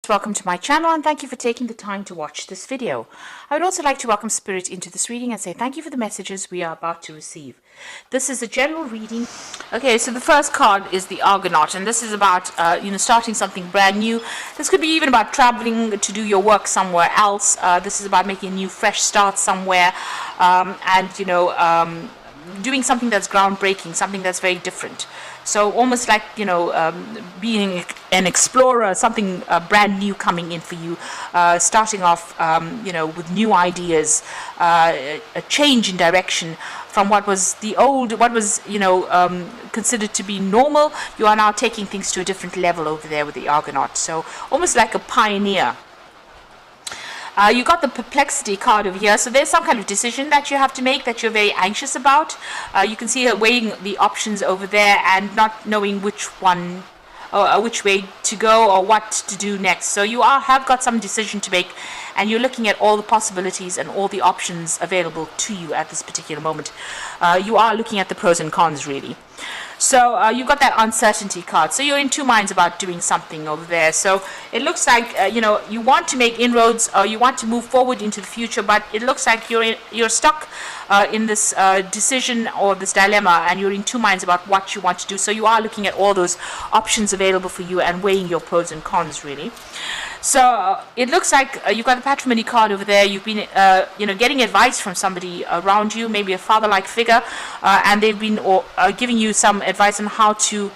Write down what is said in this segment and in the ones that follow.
Welcome to my channel and thank you for taking the time to watch this video. I would also like to welcome Spirit into this reading and say thank you for the messages we are about to receive. This is a general reading. Okay, so the first card is the Argonaut, and this is about starting something brand new. This could be even about traveling to do your work somewhere else. This is about making a new fresh start somewhere, doing something that's groundbreaking, something that's very different. So almost like, being an explorer, something brand new coming in for you, starting off, with new ideas, a change in direction from what was considered to be normal. You are now taking things to a different level over there with the Argonaut. So almost like a pioneer. You got the perplexity card over here, so there's some kind of decision that you have to make that you're very anxious about. You can see her weighing the options over there and not knowing which one or which way to go or what to do next. So you have got some decision to make, and you're looking at all the possibilities and all the options available to you at this particular moment. You are looking at the pros and cons, really. So you've got that uncertainty card. So you're in two minds about doing something over there. So it looks like you want to make inroads, or you want to move forward into the future, but it looks like you're stuck in this decision or this dilemma, and you're in two minds about what you want to do. So you are looking at all those options available for you and weighing your pros and cons, really. So it looks like you've got the patrimony card over there. You've been getting advice from somebody around you, maybe a father-like figure, and they've been giving you some advice on how to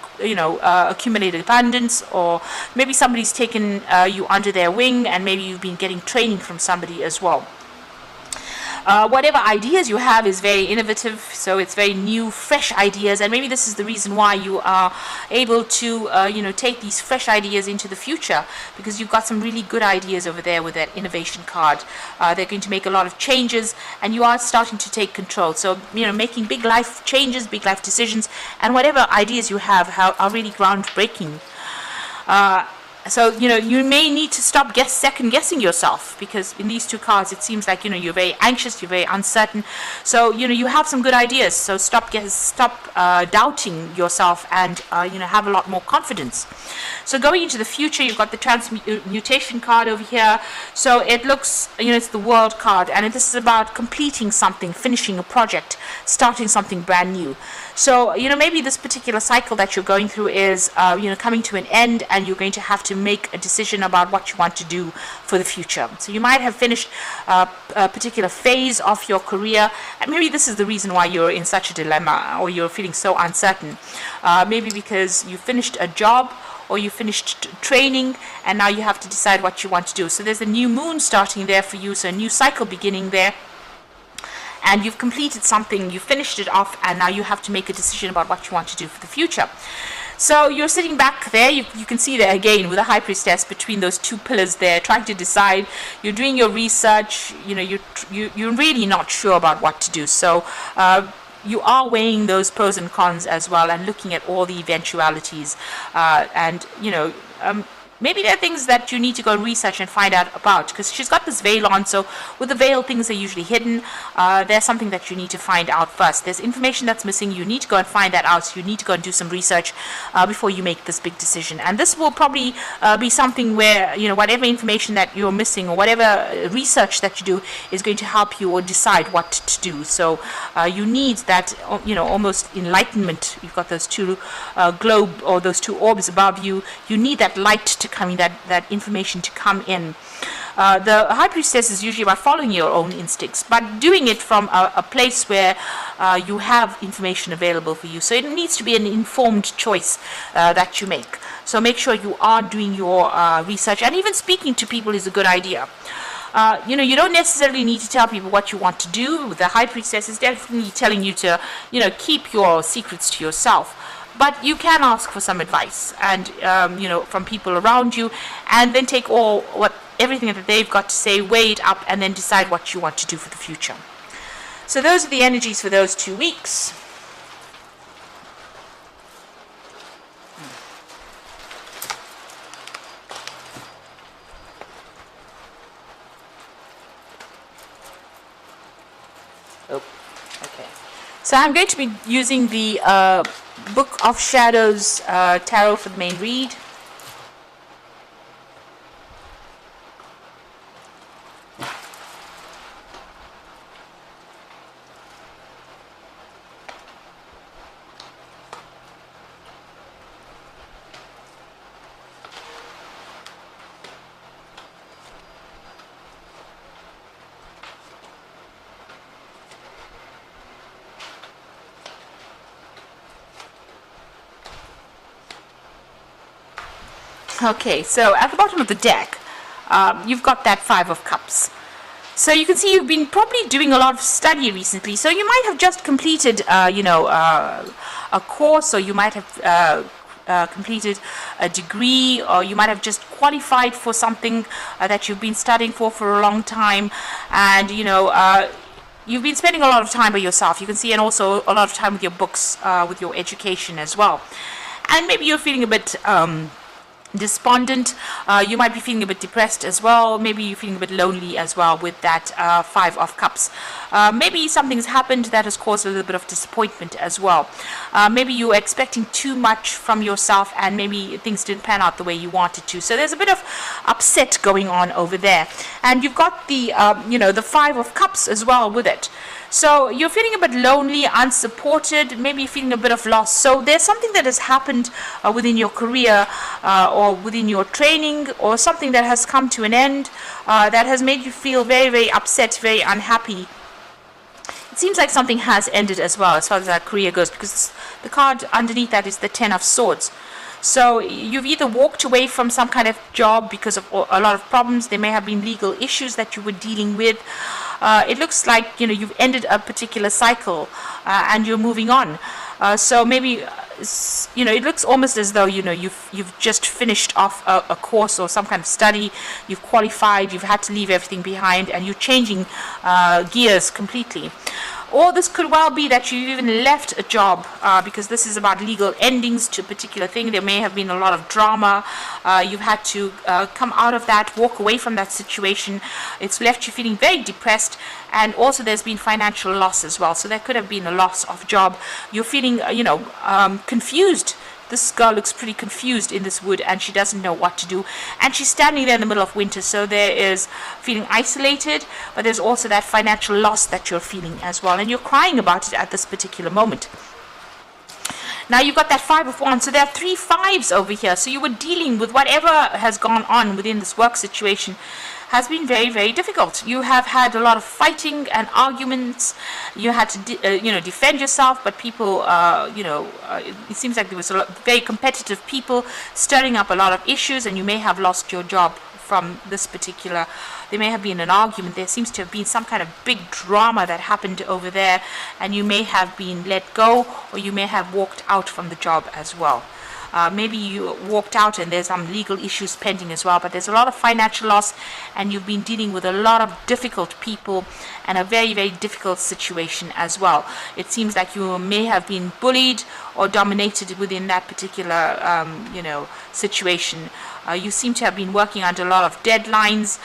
accumulate abundance, or maybe somebody's taken you under their wing, and maybe you've been getting training from somebody as well. Whatever ideas you have is very innovative, so it's very new, fresh ideas, and maybe this is the reason why you are able to take these fresh ideas into the future, because you've got some really good ideas over there with that innovation card. They're going to make a lot of changes, and you are starting to take control. So making big life changes, big life decisions, and whatever ideas you have are really groundbreaking. So you may need to stop second guessing yourself, because in these two cards it seems like you're very anxious, you're very uncertain. So you have some good ideas. So stop doubting yourself, and have a lot more confidence. So going into the future, you've got the transmutation card over here. So it looks it's the World card, and this is about completing something, finishing a project, starting something brand new. So maybe this particular cycle that you're going through is coming to an end, and you're going to have to make a decision about what you want to do for the future. So you might have finished a particular phase of your career, and maybe this is the reason why you're in such a dilemma, or you're feeling so uncertain. Maybe because you finished a job, or you finished training, and now you have to decide what you want to do. So there's a new moon starting there for you, so a new cycle beginning there. And you've completed something, you finished it off, and now you have to make a decision about what you want to do for the future. So you're sitting back there, you can see there again with the High Priestess between those two pillars there, trying to decide. You're doing your research, you're really not sure about what to do. So you are weighing those pros and cons as well, and looking at all the eventualities, maybe there are things that you need to go and research and find out about, because she's got this veil on. So with the veil, things are usually hidden. There's something that you need to find out first. There's information that's missing. You need to go and find that out. So you need to go and do some research before you make this big decision. And this will probably be something where, whatever information that you're missing, or whatever research that you do, is going to help you or decide what to do. So you need that, almost enlightenment. You've got those two globe, or those two orbs above you. You need that light to come, that information to come in. The High Priestess is usually about following your own instincts, but doing it from a place where you have information available for you. So it needs to be an informed choice that you make. So make sure you are doing your research, and even speaking to people is a good idea. You don't necessarily need to tell people what you want to do. The High Priestess is definitely telling you to, keep your secrets to yourself. But you can ask for some advice, and from people around you, and then take everything that they've got to say, weigh it up, and then decide what you want to do for the future. So those are the energies for those 2 weeks. Okay. So I'm going to be using the Book of Shadows Tarot for the main read. Okay, so at the bottom of the deck, you've got that Five of Cups. So you can see you've been probably doing a lot of study recently. So you might have just completed, a course, or you might have completed a degree, or you might have just qualified for something that you've been studying for a long time, and you've been spending a lot of time by yourself. You can see, and also a lot of time with your books, with your education as well. And maybe you're feeling a bit despondent. You might be feeling a bit depressed as well. Maybe you're feeling a bit lonely as well with that Five of Cups. Maybe something's happened that has caused a little bit of disappointment as well. Maybe you were expecting too much from yourself, and maybe things didn't pan out the way you wanted to. So there's a bit of upset going on over there. And you've got the the Five of Cups as well with it. So you're feeling a bit lonely, unsupported, maybe feeling a bit of loss. So there's something that has happened within your career, or within your training, or something that has come to an end, that has made you feel very, very upset, very unhappy. It seems like something has ended as well as far as that career goes, because the card underneath that is the Ten of Swords. So you've either walked away from some kind of job because of a lot of problems. There may have been legal issues that you were dealing with. It looks like you've ended a particular cycle, and you're moving on. So maybe it looks almost as though you've just finished off a course or some kind of study. You've qualified. You've had to leave everything behind, and you're changing gears completely. Or this could well be that you even left a job, because this is about legal endings to a particular thing. There may have been a lot of drama. You've had to come out of that, walk away from that situation. It's left you feeling very depressed, and also there's been financial loss as well. So there could have been a loss of job. You're feeling, confused. This girl looks pretty confused in this wood, and she doesn't know what to do. And she's standing there in the middle of winter, so there is feeling isolated, but there's also that financial loss that you're feeling as well. And you're crying about it at this particular moment. Now you've got that Five of Wands, so there are 3 fives over here. So you were dealing with whatever has gone on within this work situation has been very, very difficult. You have had a lot of fighting and arguments. You had to, defend yourself, but people, it seems like there was a lot very competitive people stirring up a lot of issues, and you may have lost your job from this particular. There may have been an argument. There seems to have been some kind of big drama that happened over there, and you may have been let go, or you may have walked out from the job as well. Maybe you walked out and there's some legal issues pending as well, but there's a lot of financial loss, and you've been dealing with a lot of difficult people and a very, very difficult situation as well. It seems like you may have been bullied or dominated within that particular, situation. You seem to have been working under a lot of deadlines,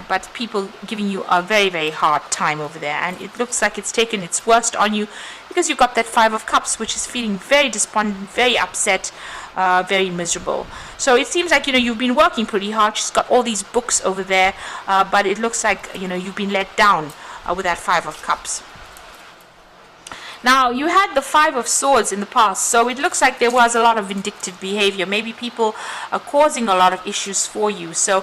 but people giving you a very, very hard time over there, and it looks like it's taken its worst on you, because you've got that Five of Cups, which is feeling very despondent, very upset, very miserable. So it seems like you've been working pretty hard. She's got all these books over there, but it looks like you've been let down with that Five of Cups. Now, you had the Five of Swords in the past, so it looks like there was a lot of vindictive behavior. Maybe people are causing a lot of issues for you. So,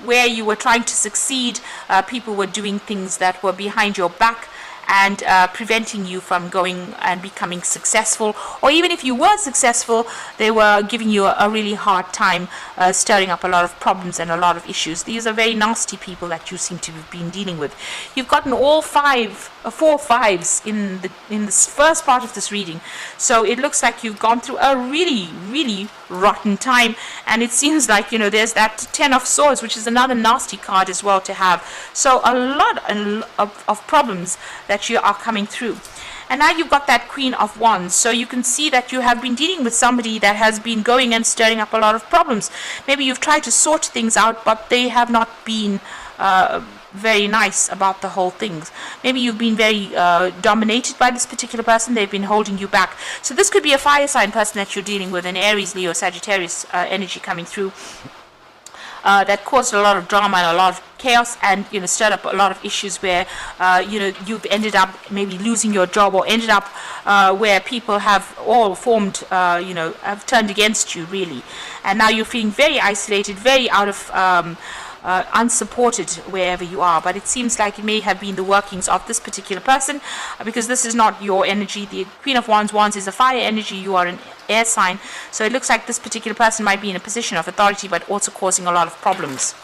where you were trying to succeed, people were doing things that were behind your back and preventing you from going and becoming successful. Or even if you were successful, they were giving you a really hard time, stirring up a lot of problems and a lot of issues. These are very nasty people that you seem to have been dealing with. You've gotten all 4 fives in this first part of this reading. So it looks like you've gone through a really, really rotten time, and it seems like there's that Ten of Swords, which is another nasty card as well to have. So a lot of problems that you are coming through. And now you've got that Queen of Wands, so you can see that you have been dealing with somebody that has been going and stirring up a lot of problems. Maybe you've tried to sort things out, but they have not been very nice about the whole thing. Maybe you've been very dominated by this particular person. They've been holding you back. So this could be a fire sign person that you're dealing with, an Aries, Leo, Sagittarius energy coming through. That caused a lot of drama and a lot of chaos, and stirred up a lot of issues where you've ended up maybe losing your job, or ended up where people have all formed, have turned against you really, and now you're feeling very isolated, very out of unsupported wherever you are. But it seems like it may have been the workings of this particular person, because this is not your energy. The Queen of Wands is a fire energy. You are an air sign, so it looks like this particular person might be in a position of authority, but also causing a lot of problems.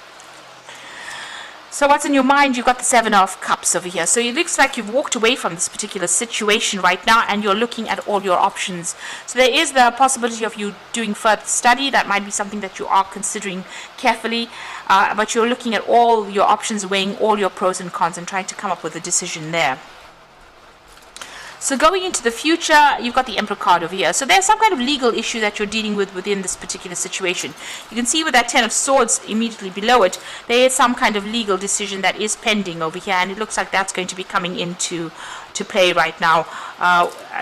So what's in your mind? You've got the Seven of Cups over here. So it looks like you've walked away from this particular situation right now, and you're looking at all your options. So there is the possibility of you doing further study. That might be something that you are considering carefully, but you're looking at all your options, weighing all your pros and cons, and trying to come up with a decision there. So going into the future, you've got the Emperor card over here. So there's some kind of legal issue that you're dealing with within this particular situation. You can see with that Ten of Swords immediately below it, there is some kind of legal decision that is pending over here, and it looks like that's going to be coming into play right now.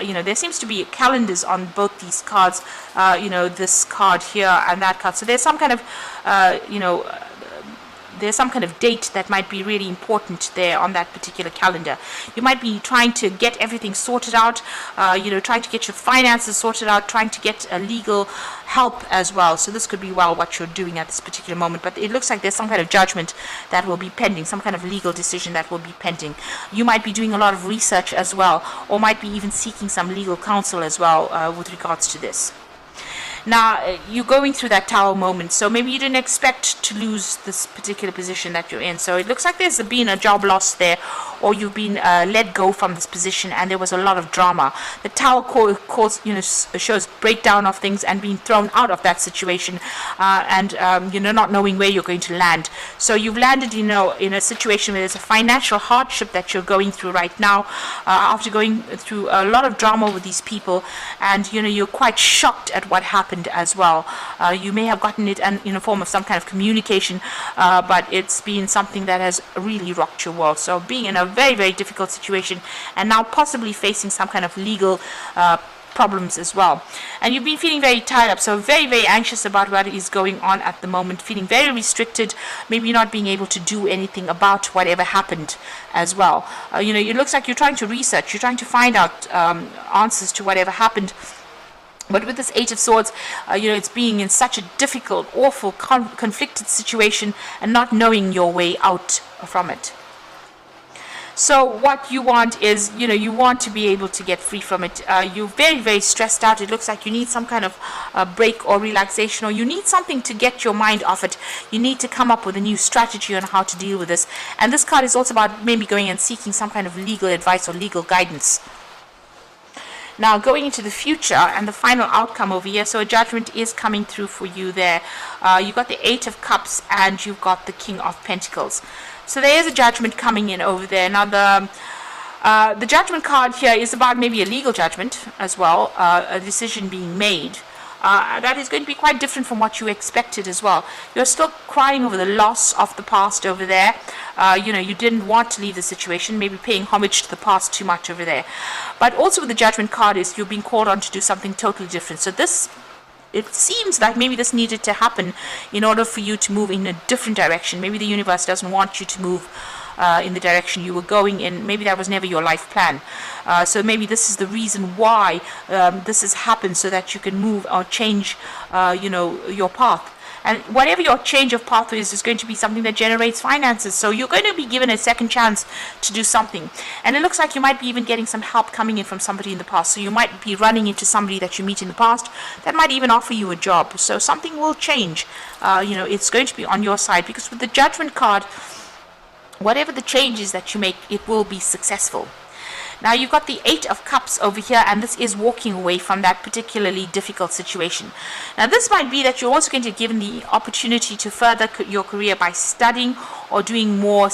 There seems to be calendars on both these cards, this card here and that card. So there's some kind of, there's some kind of date that might be really important there on that particular calendar. You might be trying to get everything sorted out, trying to get your finances sorted out, trying to get legal help as well. So this could be what you're doing at this particular moment. But it looks like there's some kind of judgment that will be pending, some kind of legal decision that will be pending. You might be doing a lot of research as well, or might be even seeking some legal counsel as well with regards to this. Now, you're going through that Tower moment, so maybe you didn't expect to lose this particular position that you're in. So it looks like there's been a job loss there, or you've been let go from this position, and there was a lot of drama. The Tower shows breakdown of things and being thrown out of that situation, and not knowing where you're going to land. So you've landed, in a situation where there's a financial hardship that you're going through right now, after going through a lot of drama with these people, and you're quite shocked at what happened as well. You may have gotten it in a form of some kind of communication, but it's been something that has really rocked your world. So being in a very, very difficult situation, and now possibly facing some kind of legal problems as well. And you've been feeling very tied up, so very, very anxious about what is going on at the moment, feeling very restricted, maybe not being able to do anything about whatever happened as well. It looks like you're trying to research, you're trying to find out answers to whatever happened. But with this Eight of Swords, it's being in such a difficult, awful, conflicted situation and not knowing your way out from it. So what you want is, you want to be able to get free from it. You're very, very stressed out. It looks like you need some kind of break or relaxation, or you need something to get your mind off it. You need to come up with a new strategy on how to deal with this. And this card is also about maybe going and seeking some kind of legal advice or legal guidance. Now, going into the future and the final outcome over here, so a judgment is coming through for you there. You've got the Eight of Cups and you've got the King of Pentacles. So there is a judgment coming in over there. Now, the judgment card here is about maybe a legal judgment as well, a decision being made. That is going to be quite different from what you expected as well. You're still crying over the loss of the past over there. You didn't want to leave the situation, maybe paying homage to the past too much over there. But also with the judgment card is you're being called on to do something totally different. So it seems like maybe this needed to happen in order for you to move in a different direction. Maybe the universe doesn't want you to move in the direction you were going in. Maybe that was never your life plan. So maybe this is the reason why this has happened, so that you can move or change, your path. And whatever your change of path is going to be something that generates finances. So you're going to be given a second chance to do something. And it looks like you might be even getting some help coming in from somebody in the past. So you might be running into somebody that you meet in the past that might even offer you a job. So something will change. It's going to be on your side, because with the Judgment card, whatever the changes that you make, it will be successful. Now you've got the Eight of Cups over here, and this is walking away from that particularly difficult situation. Now this might be that you're also going to be given the opportunity to further your career by studying or doing more,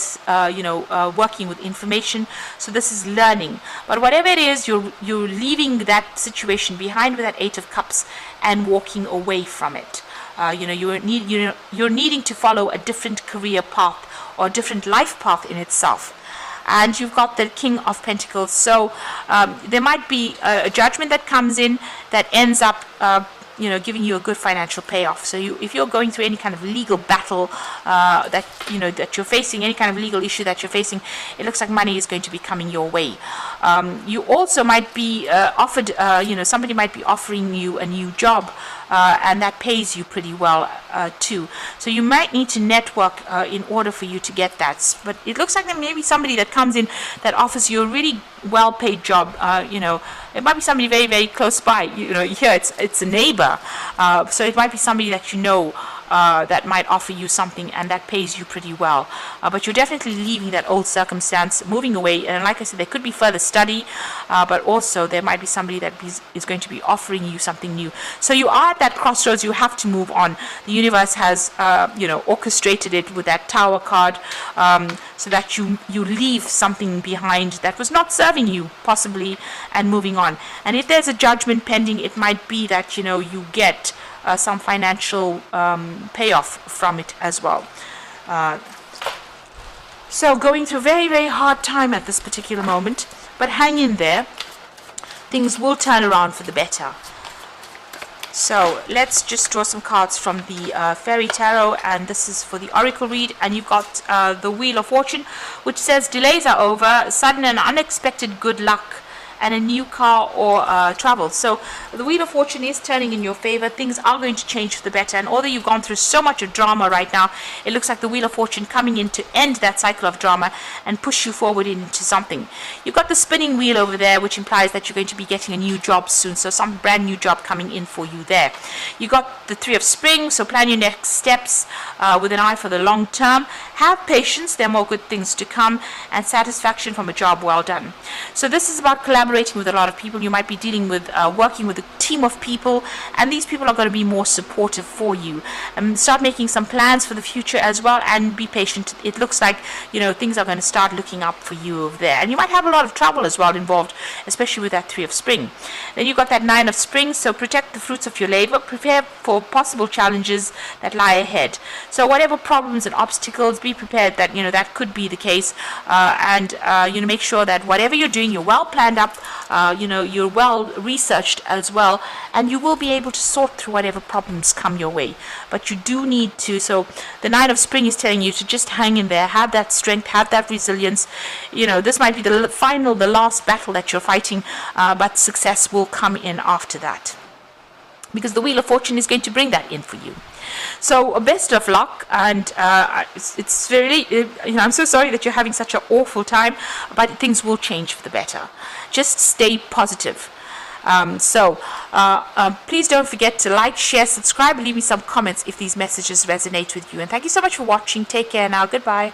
working with information. So this is learning. But whatever it is, you're leaving that situation behind with that Eight of Cups and walking away from it. You're needing to follow a different career path or a different life path in itself. And you've got the King of Pentacles. So there might be a judgment that comes in that ends up giving you a good financial payoff. So if you're going through any kind of legal battle that you're facing, any kind of legal issue that you're facing, it looks like money is going to be coming your way. You also might be offered, somebody might be offering you a new job, and that pays you pretty well too. So you might need to network in order for you to get that. But it looks like there may be somebody that comes in that offers you a really well-paid job. It might be somebody very, very close by. Here it's a neighbor, so it might be somebody that you know. That might offer you something and that pays you pretty well, but you're definitely leaving that old circumstance, moving away. And like I said, there could be further study, but also there might be somebody that is going to be offering you something new. So you are at that crossroads. You have to move on. The universe has orchestrated it with that Tower card, so that you leave something behind that was not serving you possibly, and moving on. And if there's a judgment pending, it might be that you get some financial payoff from it as well. So going through a very, very hard time at this particular moment, but hang in there. Things will turn around for the better. So let's just draw some cards from the Fairy Tarot, and this is for the Oracle read. And you've got the Wheel of Fortune, which says delays are over, sudden and unexpected good luck, and a new car or travel. So the Wheel of Fortune is turning in your favor. Things are going to change for the better. And although you've gone through so much of drama right now, it looks like the Wheel of Fortune coming in to end that cycle of drama and push you forward into something. You've got the spinning wheel over there, which implies that you're going to be getting a new job soon. So some brand new job coming in for you there. You got the Three of Spring, so plan your next steps with an eye for the long term. Have patience, there are more good things to come, and satisfaction from a job well done. So this is about collaborating with a lot of people. You might be dealing with working with a team of people, and these people are going to be more supportive for you. Start making some plans for the future as well, and be patient. It looks like things are going to start looking up for you over there, and you might have a lot of trouble as well involved, especially with that Three of Spring. Then you've got that Nine of Spring, so protect the fruits of your labor, prepare for possible challenges that lie ahead. So whatever problems and obstacles, be prepared that that could be the case, and make sure that whatever you're doing, you're well planned up, you're well researched as well, and you will be able to sort through whatever problems come your way. But you do need to, so the Nine of Spring is telling you to just hang in there, have that strength, have that resilience. This might be the last battle that you're fighting, but success will come in after that, because the Wheel of Fortune is going to bring that in for you. So best of luck, and it's really, I'm so sorry that you're having such an awful time, but things will change for the better. Just stay positive. Please don't forget to like, share, subscribe, and leave me some comments if these messages resonate with you. And thank you so much for watching. Take care now. Goodbye.